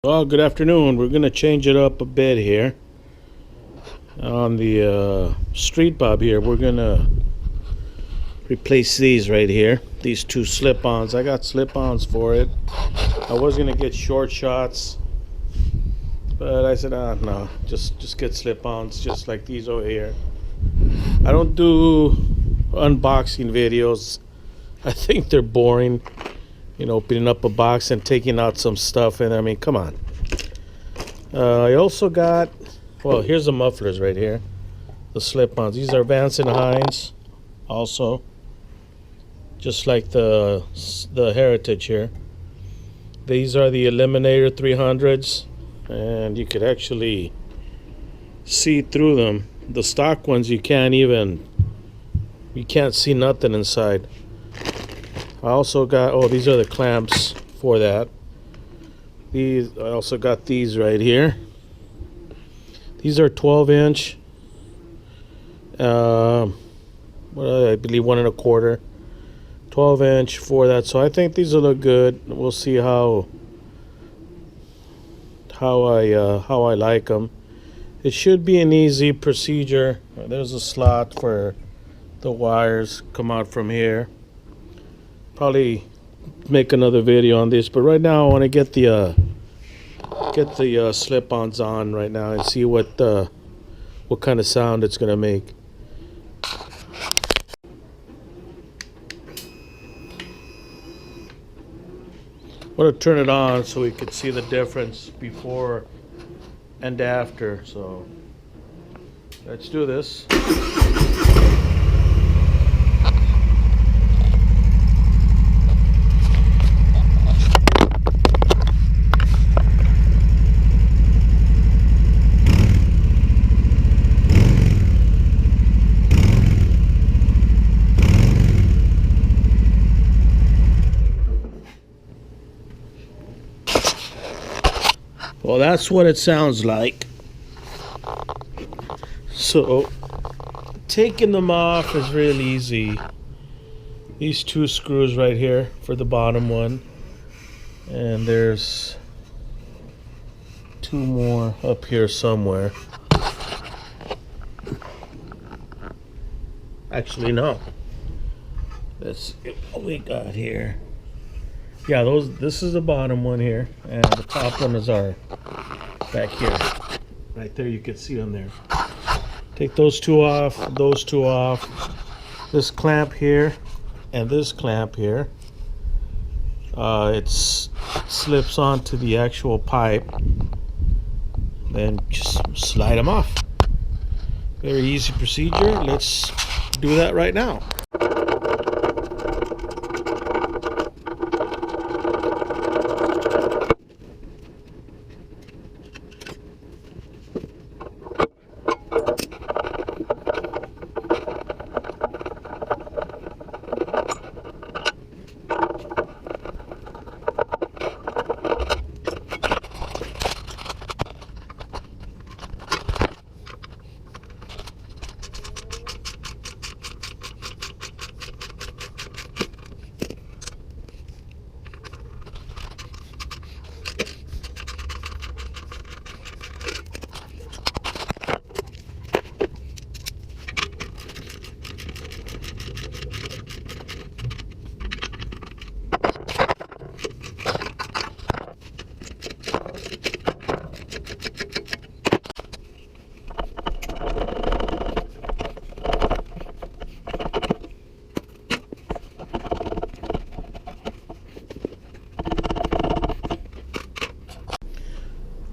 Well, good afternoon. We're going to change it up a bit here. On the street bob here, we're going to replace these right here. These two slip-ons. I got slip-ons for it. I was going to get short shots, but I said, no, just get slip-ons just like these over here. I don't do unboxing videos. I think they're boring. You know, opening up a box and taking out some stuff, and I mean, come on. I also got, well, here's the mufflers right here, the slip-ons. These are Vance and Hines, also, just like the Heritage here. These are the Eliminator 300s, and you could actually see through them. The stock ones, you can't see nothing inside. I also got, these are the clamps for that. I also got these right here. These are 12-inch. I believe 1 1/4. 12-inch for that. So I think these will look good. We'll see how I like them. It should be an easy procedure. There's a slot for the wires come out from here. Probably make another video on this, but right now I want to get the slip-ons on right now and see what kind of sound it's gonna make. I want to turn it on so we could see the difference before and after. So let's do this. Well, that's what it sounds like. So, taking them off is real easy. These two screws right here for the bottom one. And there's two more up here somewhere. Actually, no. Let's see what we got here. Yeah, this is the bottom one here, and the top one is our back here. Right there, you can see them there. Take those two off, this clamp here, and this clamp here. It slips onto the actual pipe. Then just slide them off. Very easy procedure. Let's do that right now.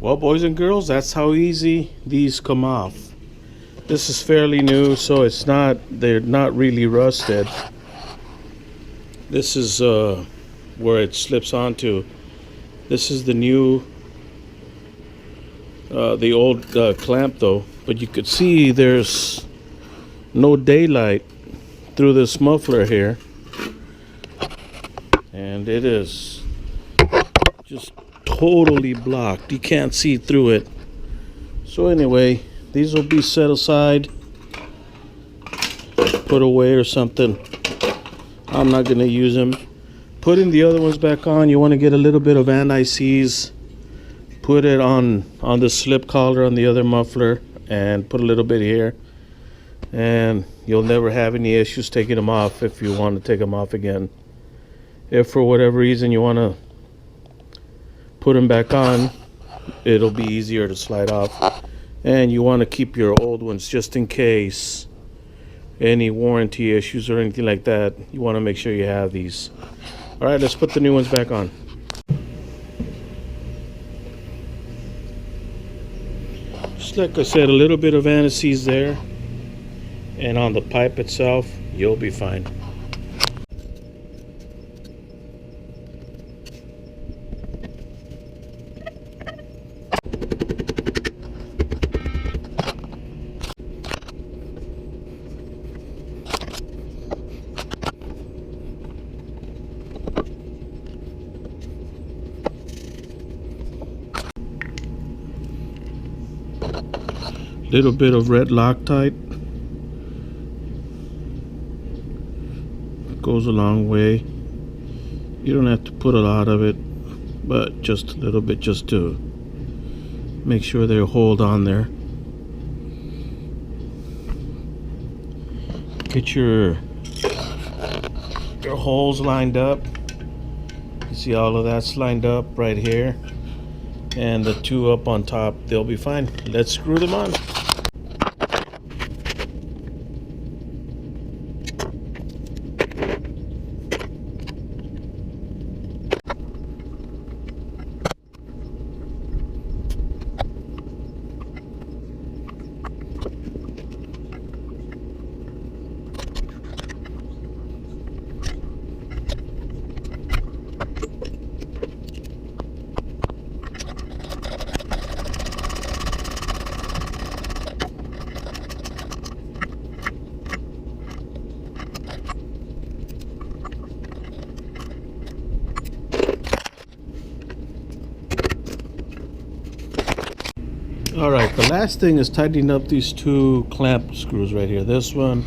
Well, boys and girls, that's how easy these come off. This is fairly new, so they're not really rusted. This is where it slips onto. This is the new, the old clamp though, but you could see there's no daylight through this muffler here, and it is just totally blocked. You can't see through it. So anyway, these will be set aside, put away or something. I'm not going to use them. Putting the other ones back on, you want to get a little bit of anti-seize put it on the slip collar on the other muffler and put a little bit here, and you'll never have any issues taking them off if you want to take them off again. If for whatever reason you want to put them back on, it'll be easier to slide off. And you want to keep your old ones just in case any warranty issues or anything like that. You want to make sure you have these. All right, let's put the new ones back on. Just like I said, a little bit of anti-seize there, and on the pipe itself, you'll be fine. Little bit of red Loctite goes a long way. You don't have to put a lot of it, but just a little bit, just to make sure they hold on there. Get your holes lined up. You see all of that's lined up right here, and the two up on top, they'll be fine. Let's screw them on. Alright, the last thing is tightening up these two clamp screws right here. This one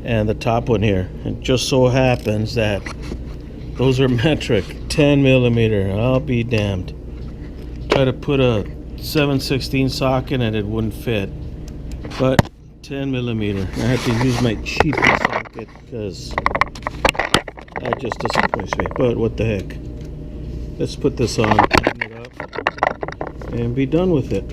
and the top one here. It just so happens that those are metric, 10 millimeter. I'll be damned. Try to put a 7/16 socket and it wouldn't fit. But 10 millimeter. I had to use my cheapest socket because that just disappoints me. But what the heck. Let's put this on, tighten it up, and be done with it.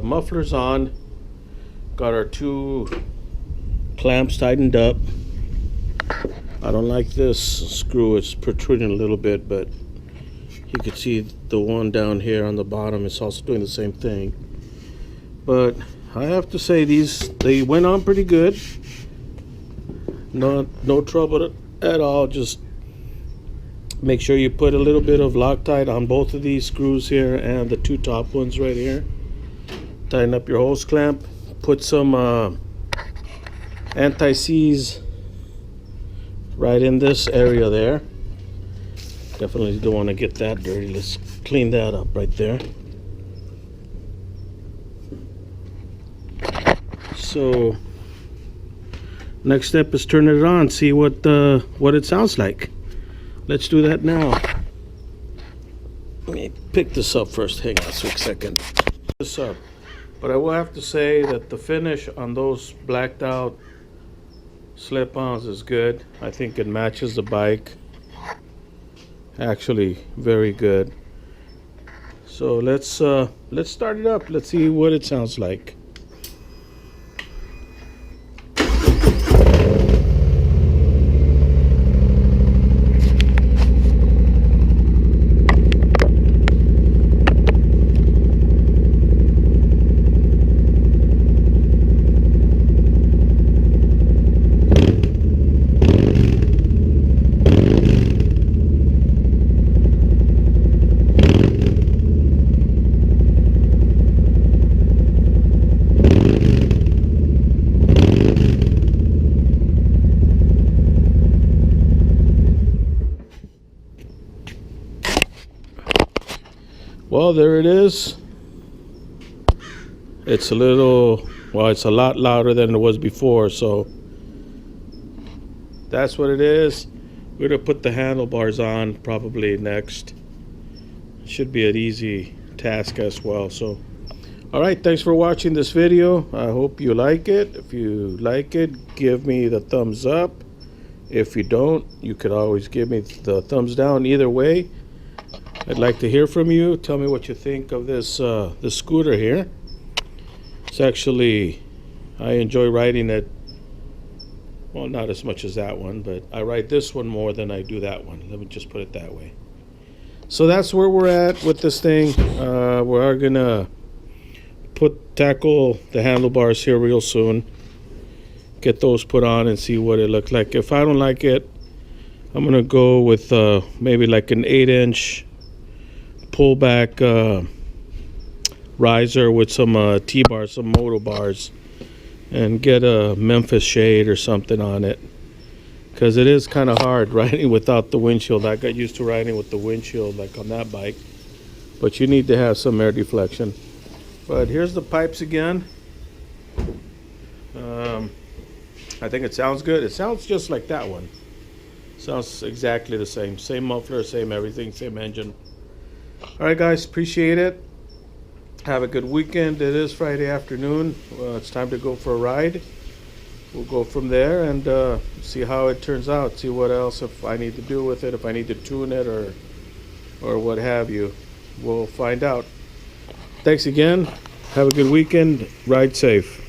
Muffler's on. Got our two clamps tightened up. I don't like this screw, it's protruding a little bit, but you can see the one down here on the bottom is also doing the same thing. But I have to say, they went on pretty good. No trouble at all. Just make sure you put a little bit of Loctite on both of these screws here and the two top ones right here. Tighten up your hose clamp. Put some anti-seize right in this area there. Definitely don't want to get that dirty. Let's clean that up right there. So next step is turn it on, see what it sounds like. Let's do that now. Let me pick this up first. Hang on a quick second. This up. But I will have to say that the finish on those blacked out slip-ons is good. I think it matches the bike. Actually, very good. So let's start it up. Let's see what it sounds like. Well, there it is. It's a little, well, it's a lot louder than it was before, so that's what it is. We're gonna put the handlebars on probably next. Should be an easy task as well. So, all right, thanks for watching this video. I hope you like it. If you like it, give me the thumbs up. If you don't, you could always give me the thumbs down. Either way, I'd like to hear from you. Tell me what you think of this scooter here. It's actually, I enjoy riding it. Well, not as much as that one, but I ride this one more than I do that one. Let me just put it that way. So that's where we're at with this thing. We are gonna tackle the handlebars here real soon. Get those put on and see what it looks like. If I don't like it, I'm gonna go with maybe like an 8-inch pullback riser with some T-bars, some moto bars, and get a Memphis shade or something on it, because it is kind of hard riding without the windshield. I got used to riding with the windshield like on that bike, but you need to have some air deflection. But here's the pipes again. I think it sounds good. It sounds just like that one. Sounds exactly the same. Same muffler, same everything, same engine. All right, guys, appreciate it. Have a good weekend. It is Friday afternoon. It's time to go for a ride. We'll go from there and see how it turns out. See what else, if I need to do with it, if I need to tune it or what have you. We'll find out. Thanks again. Have a good weekend. Ride safe.